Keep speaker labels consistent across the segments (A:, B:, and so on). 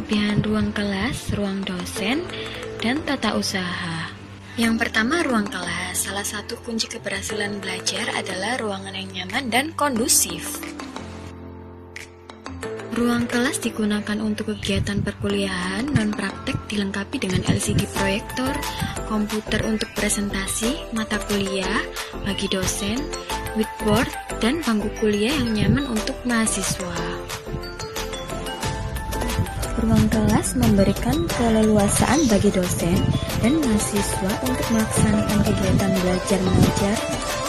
A: kelebihan ruang kelas, ruang dosen, dan tata usaha. Yang pertama, ruang kelas. Salah satu kunci keberhasilan belajar adalah ruangan yang nyaman dan kondusif. Ruang kelas digunakan untuk kegiatan perkuliahan non-praktek dilengkapi dengan LCD proyektor, komputer untuk presentasi, mata kuliah bagi dosen, whiteboard, dan bangku kuliah yang nyaman untuk mahasiswa. Ruang kelas memberikan keleluasaan bagi dosen dan mahasiswa untuk melaksanakan kegiatan belajar mengajar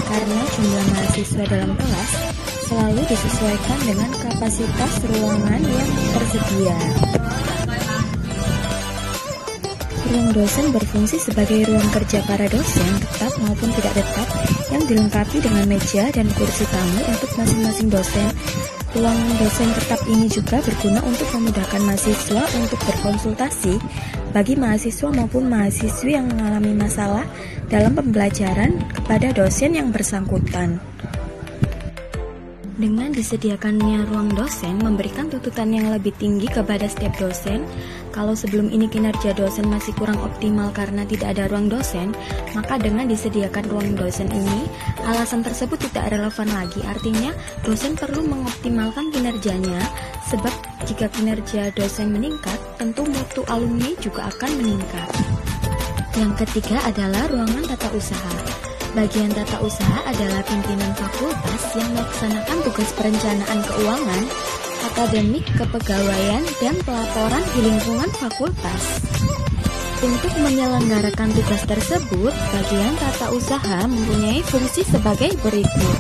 A: karena jumlah mahasiswa dalam kelas selalu disesuaikan dengan kapasitas ruangan yang tersedia. Ruang dosen berfungsi sebagai ruang kerja para dosen tetap maupun tidak tetap yang dilengkapi dengan meja dan kursi tamu untuk masing-masing dosen. Ruang dosen tetap ini juga berguna untuk memudahkan mahasiswa untuk berkonsultasi bagi mahasiswa maupun mahasiswi yang mengalami masalah dalam pembelajaran kepada dosen yang bersangkutan. Dengan disediakannya ruang dosen memberikan tuntutan yang lebih tinggi kepada setiap dosen. Kalau sebelum ini kinerja dosen masih kurang optimal karena tidak ada ruang dosen, maka dengan disediakan ruang dosen ini, alasan tersebut tidak relevan lagi. Artinya, dosen perlu mengoptimalkan kinerjanya, sebab jika kinerja dosen meningkat, tentu mutu alumni juga akan meningkat. Yang ketiga adalah ruangan tata usaha. Bagian tata usaha adalah pimpinan fakultas yang melaksanakan tugas perencanaan keuangan, akademik, kepegawaian, dan pelaporan di lingkungan fakultas. Untuk menyelenggarakan tugas tersebut, bagian tata usaha mempunyai fungsi sebagai berikut.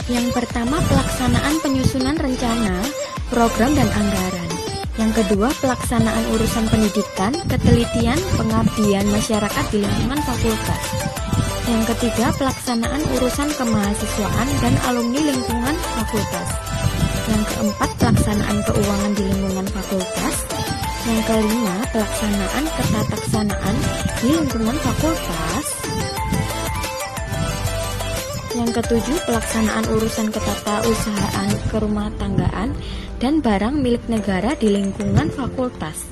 A: Yang pertama, pelaksanaan penyusunan rencana, program, dan anggaran. Yang kedua, pelaksanaan urusan pendidikan, ketelitian, pengabdian masyarakat di lingkungan fakultas. Yang ketiga, pelaksanaan urusan kemahasiswaan dan alumni lingkungan fakultas. Yang keempat, pelaksanaan keuangan di lingkungan fakultas. Yang kelima, pelaksanaan ketataksanaan di lingkungan fakultas. Yang ketujuh, pelaksanaan urusan ketatausahaan kerumah tanggaan dan barang milik negara di lingkungan fakultas.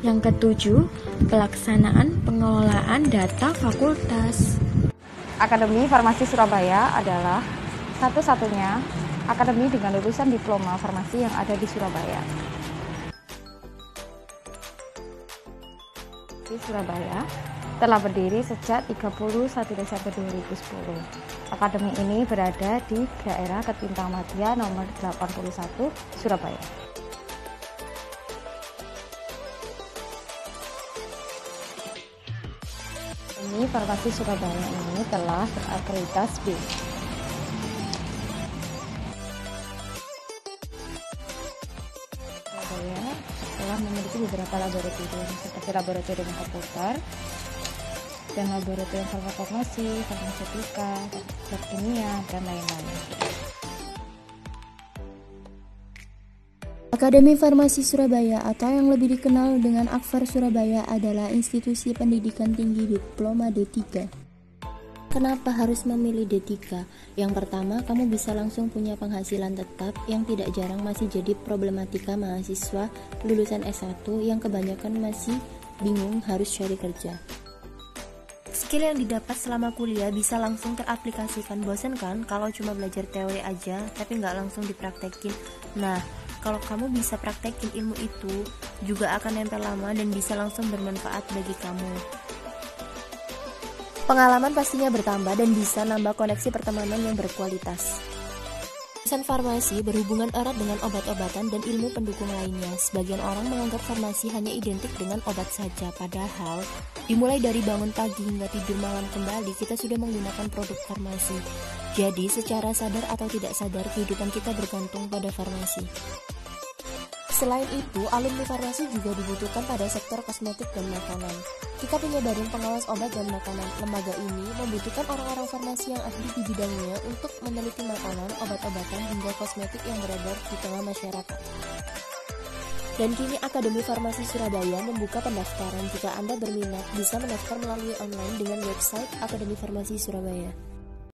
A: Yang ketujuh, pelaksanaan pengelolaan data fakultas.
B: Akademi Farmasi Surabaya adalah satu-satunya akademi dengan lulusan diploma farmasi yang ada di Surabaya. Di Surabaya telah berdiri sejak 31 Desember 2010. Akademi ini berada di daerah Ketintang-Madia nomor 81 Surabaya. Akademi Farmasi Surabaya ini telah berakreditasi B. Surabaya telah memiliki beberapa laboratorium seperti laboratorium komputer dan laboratorium farmakologi, farmaseutika, zat kimia, dan lain-lain.
C: Akademi Farmasi Surabaya atau yang lebih dikenal dengan Akfar Surabaya adalah institusi pendidikan tinggi diploma D3. Kenapa harus memilih D3? Yang pertama, kamu bisa langsung punya penghasilan tetap yang tidak jarang masih jadi problematika mahasiswa lulusan S1 yang kebanyakan masih bingung harus cari kerja. Skill yang didapat selama kuliah bisa langsung teraplikasikan. Bosen kan kalau cuma belajar teori aja tapi nggak langsung dipraktekin? Nah, kalau kamu bisa praktekin ilmu itu, juga akan nempel lama dan bisa langsung bermanfaat bagi kamu. Pengalaman pastinya bertambah dan bisa nambah koneksi pertemanan yang berkualitas. Jurusan farmasi berhubungan erat dengan obat-obatan dan ilmu pendukung lainnya. Sebagian orang menganggap farmasi hanya identik dengan obat saja, padahal dimulai dari bangun pagi hingga tidur malam kembali, kita sudah menggunakan produk farmasi. Jadi, secara sadar atau tidak sadar, kehidupan kita bergantung pada farmasi. Selain itu, alumni farmasi juga dibutuhkan pada sektor kosmetik dan makanan. Kita punya Badan Pengawas Obat dan Makanan. Lembaga ini membutuhkan orang-orang farmasi yang ahli di bidangnya untuk meneliti makanan, obat-obatan, hingga kosmetik yang beredar di tengah masyarakat. Dan kini Akademi Farmasi Surabaya membuka pendaftaran. Jika Anda berminat, bisa mendaftar melalui online dengan website Akademi Farmasi Surabaya.